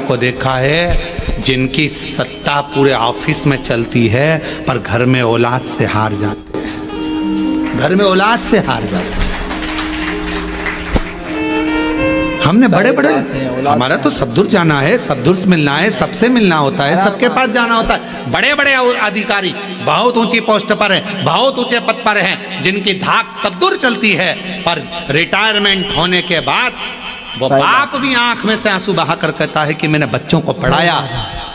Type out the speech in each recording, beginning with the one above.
को देखा है जिनकी सत्ता पूरे ऑफिस में चलती है पर घर में औलाद से हार जाते हैं, घर में औलाद से हार जाते हैं। हमने बड़े बड़े, हमारा तो सब दूर जाना है, सब दूर से मिलना है, सबसे मिलना होता है, सबके पास जाना होता है। बड़े बड़े अधिकारी बहुत ऊंची पोस्ट पर हैं, बहुत ऊंचे पद पर हैं, जिनकी धाक सब दूर चलती है, पर रिटायरमेंट होने के बाद वो बाप भी आंख में से आंसू बहा कर कहता है कि मैंने बच्चों को पढ़ाया,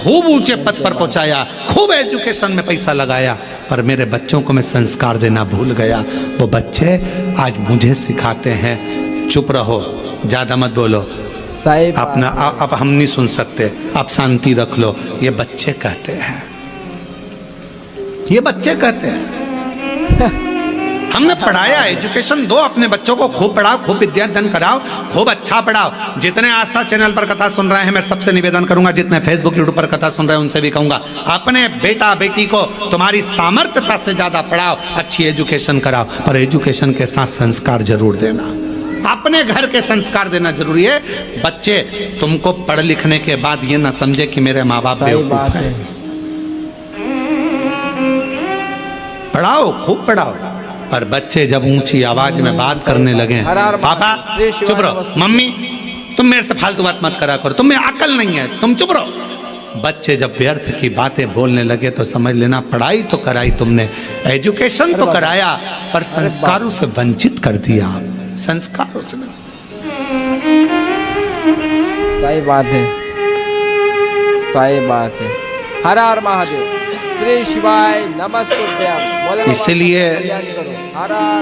खूब ऊंचे पद पर पहुंचाया, खूब एजुकेशन में पैसा लगाया, पर मेरे बच्चों को मैं संस्कार देना भूल गया। वो बच्चे आज मुझे सिखाते हैं चुप रहो, ज्यादा मत बोलो, अपना अब हम नहीं सुन सकते, आप शांति रख लो। ये बच्चे कहते हैं, ये बच्चे कहते हैं। हमने पढ़ाया, एजुकेशन दो अपने बच्चों को, खूब पढ़ाओ, खूब विद्यादान कराओ, खूब अच्छा पढ़ाओ। जितने आस्था चैनल पर कथा सुन रहे हैं, मैं सबसे निवेदन करूंगा, जितने फेसबुक यूट्यूब पर कथा सुन रहे हैं उनसे भी कहूंगा, अपने बेटा बेटी को तुम्हारी सामर्थ्यता से ज्यादा पढ़ाओ, अच्छी एजुकेशन कराओ, पर एजुकेशन के साथ संस्कार जरूर देना, अपने घर के संस्कार देना जरूरी है। बच्चे तुमको पढ़ लिखने के बाद ये ना समझे कि मेरे माँ बाप बेवकूफ हैं। पढ़ाओ, खूब पढ़ाओ, पर बच्चे जब ऊंची आवाज में बात करने लगे, पापा चुप रहो, मम्मी तुम मेरे से फालतू बात मत करा करो, तुम में अकल नहीं है, तुम चुप रहो। बच्चे जब व्यर्थ की बातें बोलने लगे तो समझ लेना पढ़ाई तो कराई तुमने, एजुकेशन तो कराया, पर संस्कारों से वंचित कर दिया। संस्कारों से सही बात है, सही बात है। हर हर महादेव, श्री शिवाय नमस्तुभ्यम। इसलिए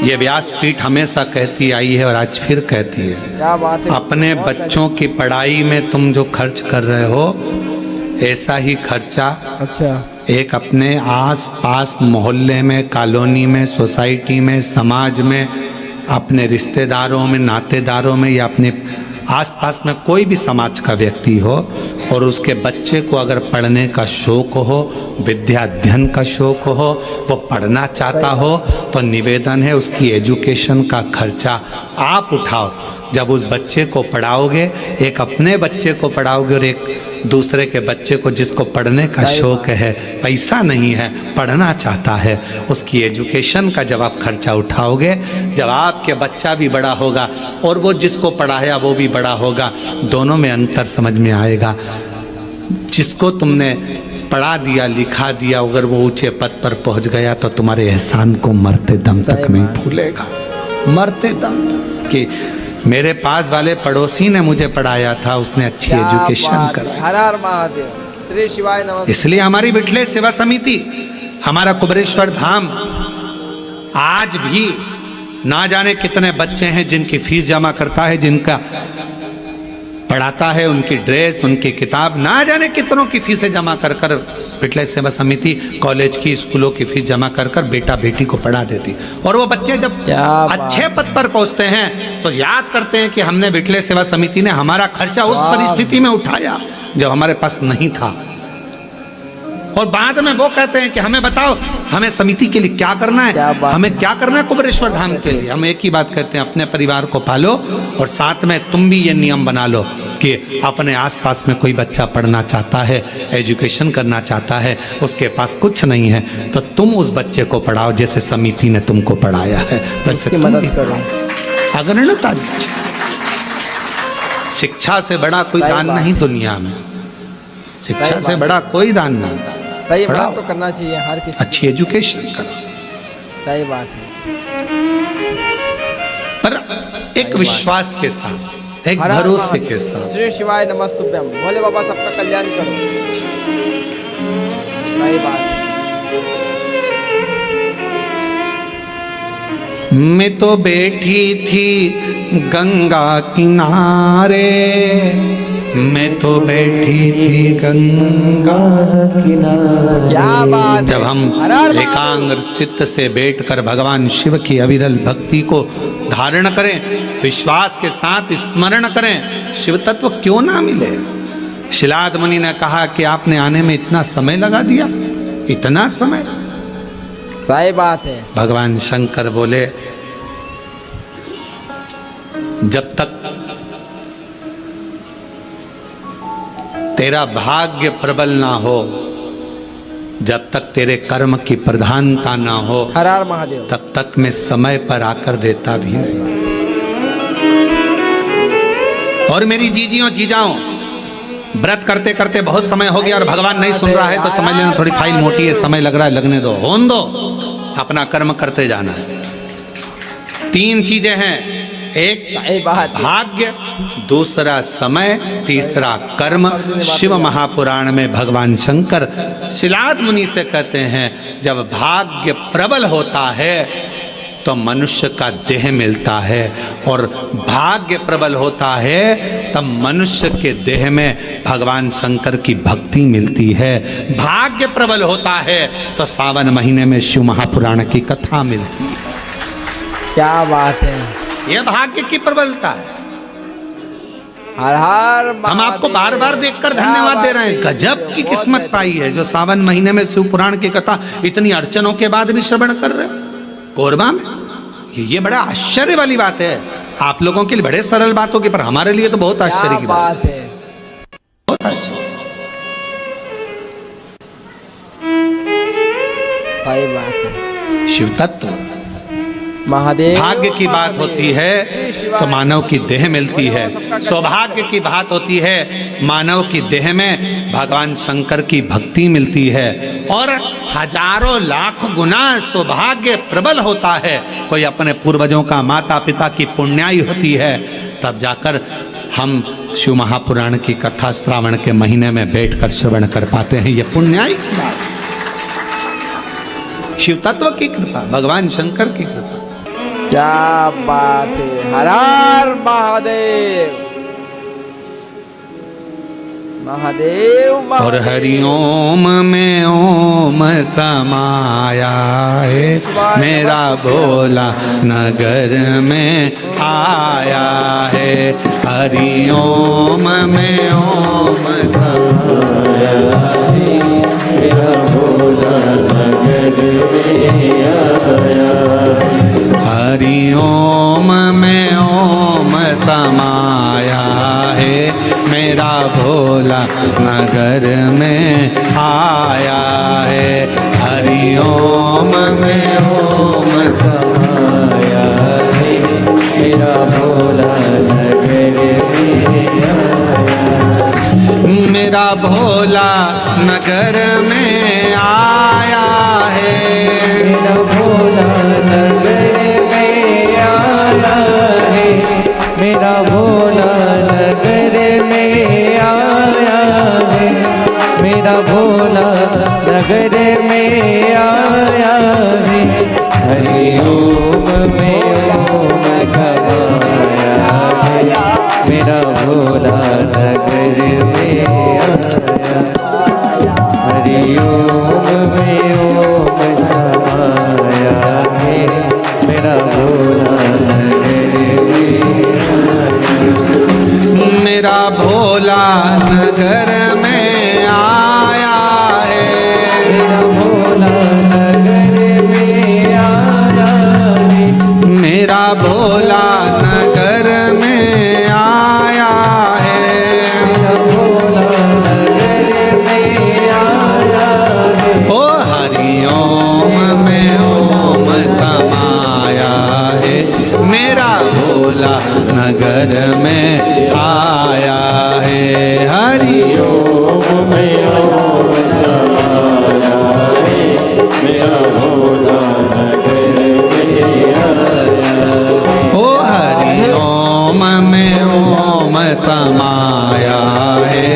ये व्यासपीठ हमेशा कहती आई है और आज फिर कहती है, क्या बात है, अपने बच्चों की पढ़ाई में तुम जो खर्च कर रहे हो, ऐसा ही खर्चा अच्छा एक अपने आस पास मोहल्ले में, कॉलोनी में, सोसाइटी में, समाज में, अपने रिश्तेदारों में, नातेदारों में, या अपने आसपास में कोई भी समाज का व्यक्ति हो और उसके बच्चे को अगर पढ़ने का शौक हो, विद्या अध्ययन का शौक हो, वो पढ़ना चाहता हो, तो निवेदन है उसकी एजुकेशन का खर्चा आप उठाओ। जब उस बच्चे को पढ़ाओगे, एक अपने बच्चे को पढ़ाओगे और एक दूसरे के बच्चे को जिसको पढ़ने का शौक है, पैसा नहीं है, पढ़ना चाहता है, उसकी एजुकेशन का जब आप खर्चा उठाओगे, जब आपके बच्चा भी बड़ा होगा और वो जिसको पढ़ाया वो भी बड़ा होगा, दोनों में अंतर समझ में आएगा। जिसको तुमने पढ़ा दिया, लिखा दिया, अगर वो ऊंचे पद पर पहुंच गया तो तुम्हारे एहसान को मरते दम तक नहीं भूलेगा, मरते दम तक। कि मेरे पास वाले पड़ोसी ने मुझे पढ़ाया था, उसने अच्छी एजुकेशन कराई। हर हर महादेव, श्री शिवाय नमः। इसलिए हमारी विठले सेवा समिति, हमारा कुबरेश्वर धाम आज भी ना जाने कितने बच्चे हैं जिनकी फीस जमा करता है, जिनका पढ़ाता है, उनकी ड्रेस, उनकी किताब, ना जाने कितनों की फीसें जमा कर कर विठले सेवा समिति कॉलेज की, स्कूलों की फीस जमा कर कर बेटा बेटी को पढ़ा देती। और वो बच्चे जब अच्छे पद पर पहुंचते हैं तो याद करते हैं कि हमने विठले सेवा समिति ने हमारा खर्चा उस परिस्थिति में उठाया जब हमारे पास नहीं था। और बाद में वो कहते हैं कि हमें बताओ, हमें समिति के लिए क्या करना है, हमें क्या करना है कुबरेश्वर धाम के लिए। हम एक ही बात कहते हैं, अपने परिवार को पालो और साथ में तुम भी ये नियम बना लो कि अपने आसपास में कोई बच्चा पढ़ना चाहता है, एजुकेशन करना चाहता है, उसके पास कुछ नहीं है, तो तुम उस बच्चे को पढ़ाओ जैसे समिति ने तुमको पढ़ाया है, वैसे मदद करो, अग्रणता दीजिए। शिक्षा से बड़ा कोई दान नहीं दुनिया में, शिक्षा से बड़ा कोई दान नहीं। सही बात तो करना चाहिए हर किसी, अच्छी एजुकेशन करो, सही बात है, पर एक विश्वास के साथ, एक भरोसे के साथ। श्री शिवाय नमस्तुभ्यम। भोले बाबा सबका कल्याण करो, सही बात है। मैं तो बैठी थी गंगा किनारे, मैं तो बैठी थी गंगा किनारे। क्या बात, जब हम एकाग्र चित्त से बैठकर भगवान शिव की अविरल भक्ति को धारण करें, विश्वास के साथ स्मरण करें, शिव तत्व क्यों ना मिले। शिलाद मुनि ने कहा कि आपने आने में इतना समय लगा दिया, इतना समय। सही बात है। भगवान शंकर बोले, जब तक तेरा भाग्य प्रबल ना हो, जब तक तेरे कर्म की प्रधानता ना हो, हर हर महादेव। तब तक मैं समय पर आकर देता भी नहीं। और मेरी जीजियों जीजाओं, व्रत करते करते बहुत समय हो गया और भगवान नहीं सुन रहा है तो समझ लेना थोड़ी फाइल मोटी है, समय लग रहा है, लगने दो, होने दो, अपना कर्म करते जाना है। 3 चीजें हैं, एक भाग्य, दूसरा समय, तीसरा कर्म। शिव महापुराण में भगवान शंकर शिलाद मुनि से कहते हैं, जब भाग्य प्रबल होता है तो मनुष्य का देह मिलता है, और भाग्य प्रबल होता है तब मनुष्य के देह में भगवान शंकर की भक्ति मिलती है। भाग्य प्रबल होता है तो सावन महीने में शिव महापुराण की कथा मिलती है। क्या बात है, यह भाग्य की प्रबलता है। हर हर हम आपको बार बार देखकर धन्यवाद दे रहे हैं। गजब की किस्मत पाई है जो सावन महीने में शिव पुराण की कथा इतनी अड़चनों के बाद भी श्रवण कर रहे हैं कोरबा में। ये बड़ा आश्चर्य वाली बात है। आप लोगों के लिए बड़े सरल बात होगी, पर हमारे लिए तो बहुत आश्चर्य की बात है। बहुत आश्चर्य, सही बात है। शिव तत्व महादेव। भाग्य की बात होती है तो मानव की देह मिलती है, सौभाग्य की बात होती है मानव की देह में भगवान शंकर की भक्ति मिलती है, और हजारों लाख गुना सौभाग्य प्रबल होता है। कोई अपने पूर्वजों का, माता पिता की पुण्याई होती है, तब जाकर हम शिव महापुराण की कथा श्रावण के महीने में बैठकर श्रवण कर पाते हैं। ये पुण्याई की बात, शिव तत्व की कृपा, भगवान शंकर की कृपा। क्या बात है, हर हर महादेव। महादेव, महादेव। और हरिओम में ओम समाया है, मेरा भोला नगर में आया है। हरिओम में ओम समाया है, मेरा भोला नगर में आया है। हरिओम में ओम समाया है, मेरा भोला नगर में आया है। हरिओम में ओम समाया है, मेरा भोला नगर में आया। मेरा भोला नगर में आया है, मेरा भोला नगर में आया है। मेरा भोला नगर में आया है, मेरा भोला नगर में आया है। हरिओम में ओम समाया है, मेरा भोला नगर में आया। हरिओम में ओम समाया है, मेरा भोला नगर में आया। मेरा भोला नगर में आया है, मेरा भोला नगर में आया है। मेरा भोला नगर में आया है, मेरा भोला नगर में आया है। ओ हरिओम में ओम समाया है, मेरा भोला नगर में आया है। हरिओम में ओम समाया है, मेरा भोला नगर में आया है। ओ हरिओम में ओम समाया है,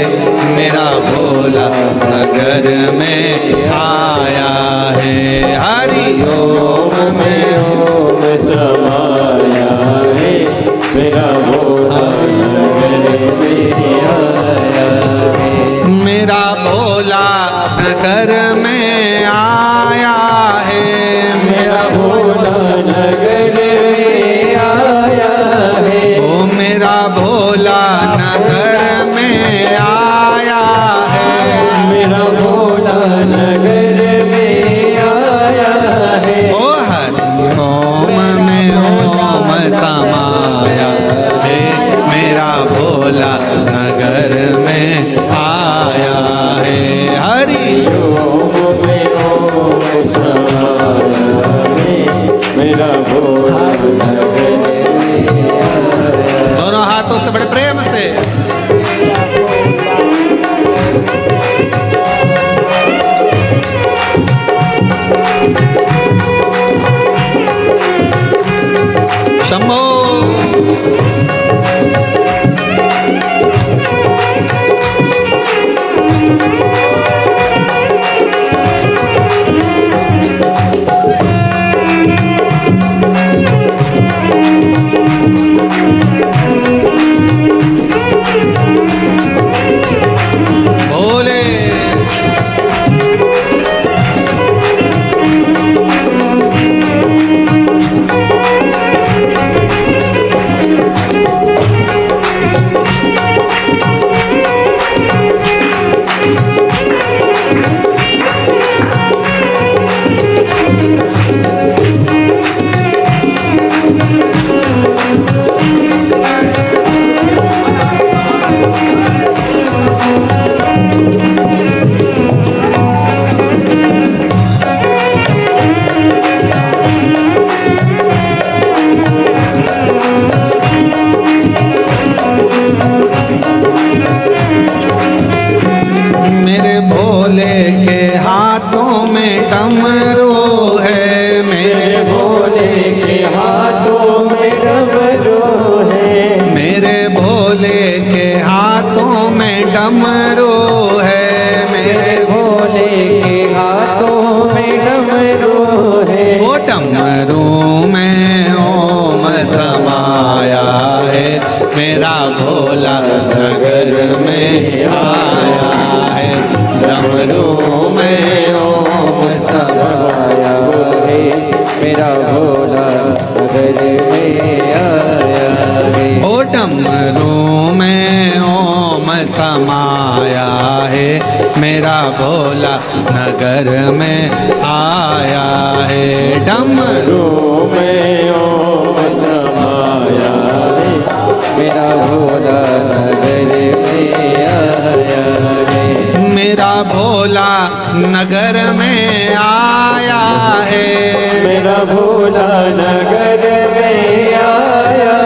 मेरा भोला नगर में आया है। हरिओम में ओम समाया है, मेरा भोला नगर में आया है। मेरा भोला नगर में आया है, मेरा भोला नगर में आया है। ओ मेरा भोला नगर में आया है, मेरा भोला नगर में आया है। ओ हरिओम में ओम समाया है, मेरा भोला नगर में आया हाथों से बड़े प्रेम से। शंभो। भोले। मेरे भोले के हाथों में डमरू है, मेरे भोले के हाथों में डमरू है, मेरे भोले के हाथों में डमरू है, मेरे भोले के हाथों में डमरू है। वो डमरू में ओम समाया है, मेरा भोला नगर में आया है। डमरू में ओम समाया है, मेरा भोला नगर में आया है। ओ डमरू में ओम समाया है, मेरा भोला नगर में आया है। डमरू में ओम समाया है, मेरा भोला नगर में आया है। मेरा भोला नगर में आया है, मेरा भोला नगर में आया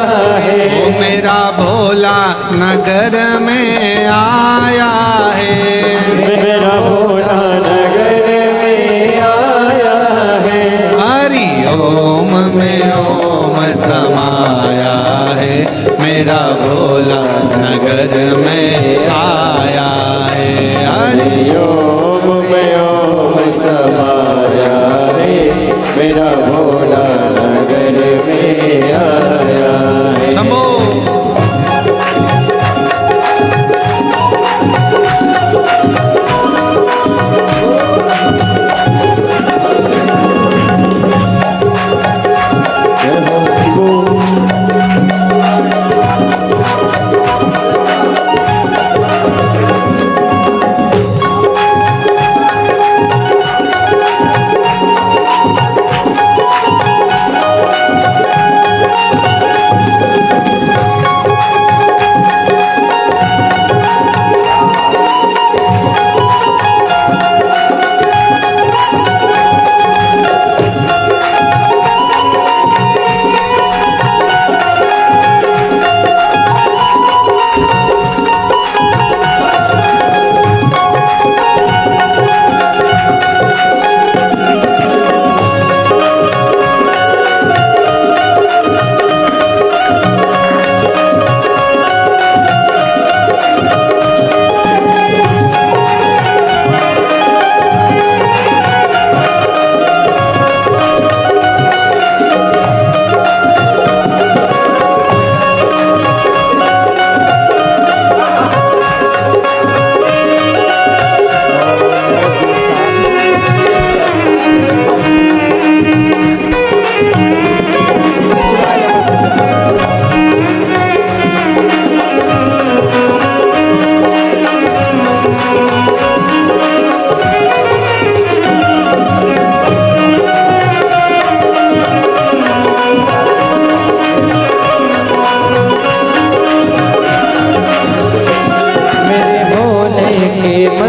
है। मेरा भोला नगर में आया है। मेरा भोला नगर में आया है। हरि ओम में ओम समाया है, मेरा भोला नगर में आया है। हरि ओम में ओम समाया है, मेरा भोला नगर में आया है। शंभो।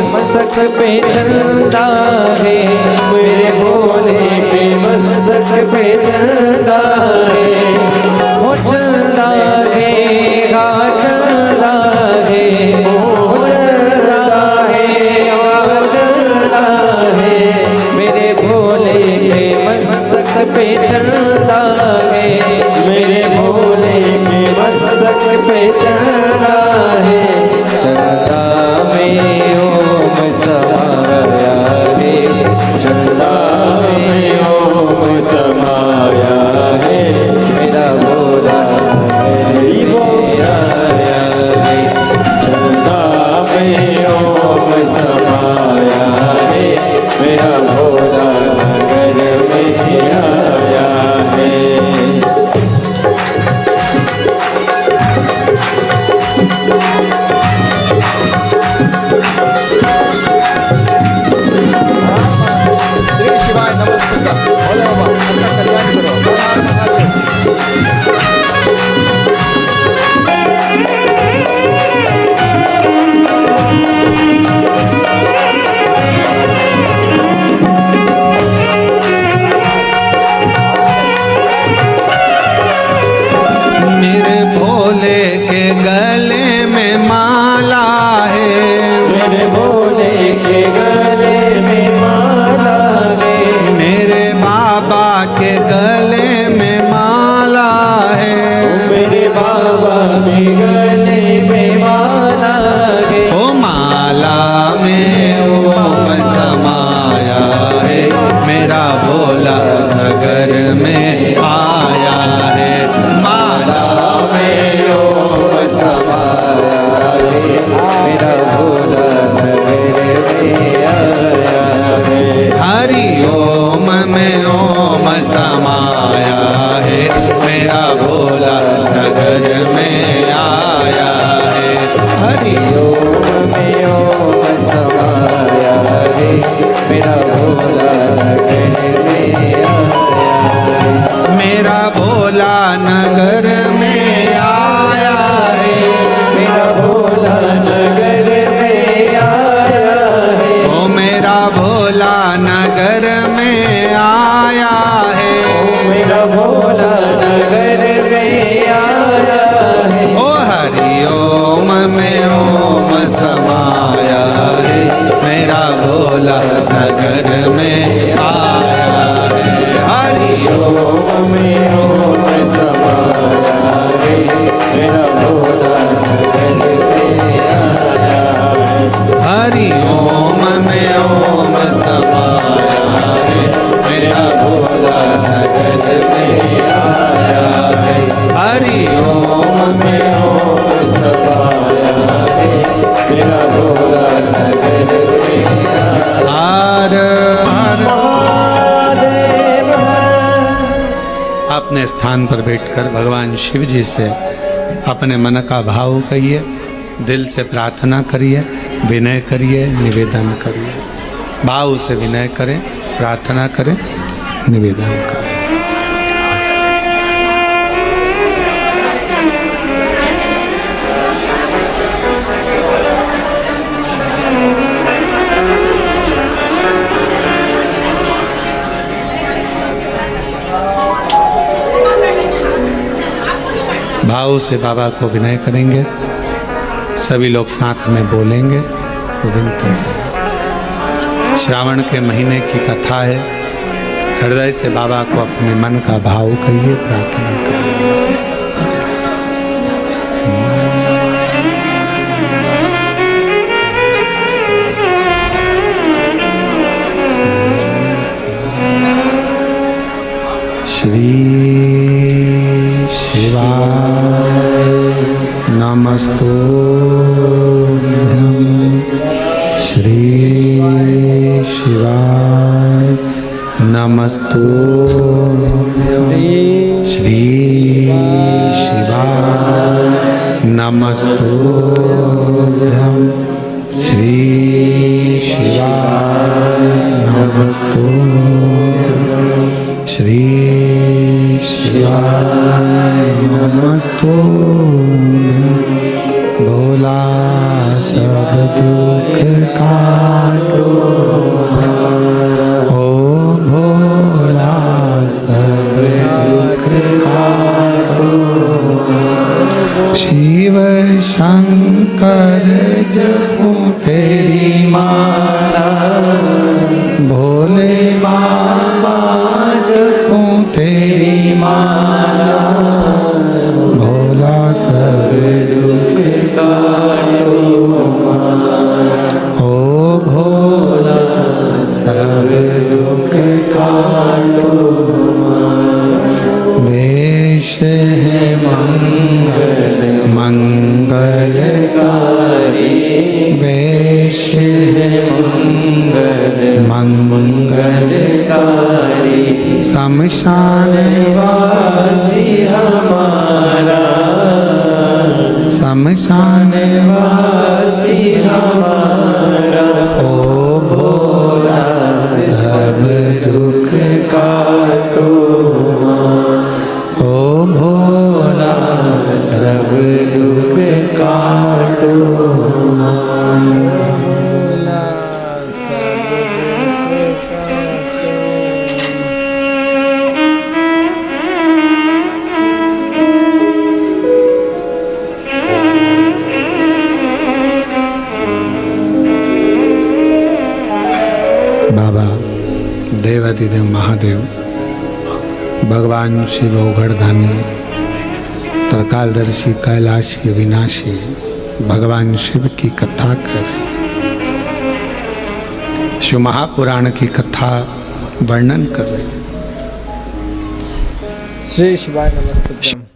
मस्तक पे चंदा है, मेरे भोले के मस्तक पे चंदा है, वो चंदा है हाथ मेरे भोले के गले में माला है, मेरे बाबा के गले में माला है, मेरे बाबा के गले में माला है। ओ माला में ओम समाया है, मेरा भोला नगर में आया है। माला में ओम समाया है, मेरा भोला नगर में आया है। हरि ओम में ओम समाया है, मेरा भोला नगर में आया है। हरि ओम में ओम समाया है, मेरा भोला नगर में आया है। मेरा भोला नगर में आया है, मेरा भोला नगर में आया है। ओ मेरा भोला नगर में आया है। मेरा भोला नगर में आया है। ओ हरि ओम में ओम समाया है, मेरा भोला नगर में आया है। हरि ओम में ओम समाया है, मेरा भोला नगर में आया है। हरि ओम में ओम समाया है, मेरा भोला नगर में आया है। हरि ओम में ओम समाया है, मेरा भोला नगर में हर हर महादेव। अपने स्थान पर बैठकर भगवान शिव जी से अपने मन का भाव कहिए, दिल से प्रार्थना करिए, विनय करिए, निवेदन करिए। भाव से विनय करें, प्रार्थना करें, निवेदन करें। भाव से बाबा को विनय करेंगे। सभी लोग साथ में बोलेंगे तो विनती करें। श्रावण के महीने की कथा है। हृदय से बाबा को अपने मन का भाव कहिए, प्रार्थना करिए। श्री शिवाय नमस्तुभ्यं। श्री शिवाय नमस्तुभ्यं। श्री शिवाय नमस्तुभ्यं। श्री शिवाय नमस्तुभ्यं। श्री शिवाय नमस्तुभ्यं। भोला सब दुख काटो, ओ भोला सब दुख काटो। शिव शंकर जपो तेरी माला, भोले बाबा जपो तेरी माला। भोला सब दुख काटो, ओ भोला सब दुख काटो। वेश है मंगल मंगलकारी, वेश है मंगलकारी। शमशान वासी हमारा, शमशान वासी हमारा। ओ भोला सब दुख काटो, ओ भोला सब दुख काटो। देव महादेव, भगवान शिव ओघड़धानी, त्रिकालदर्शी, कैलाशी, विनाशी, भगवान शिव की कथा कर रहे, शिव महापुराण की कथा वर्णन कर रहे। श्री शिवाय नमस्तुभ्यं।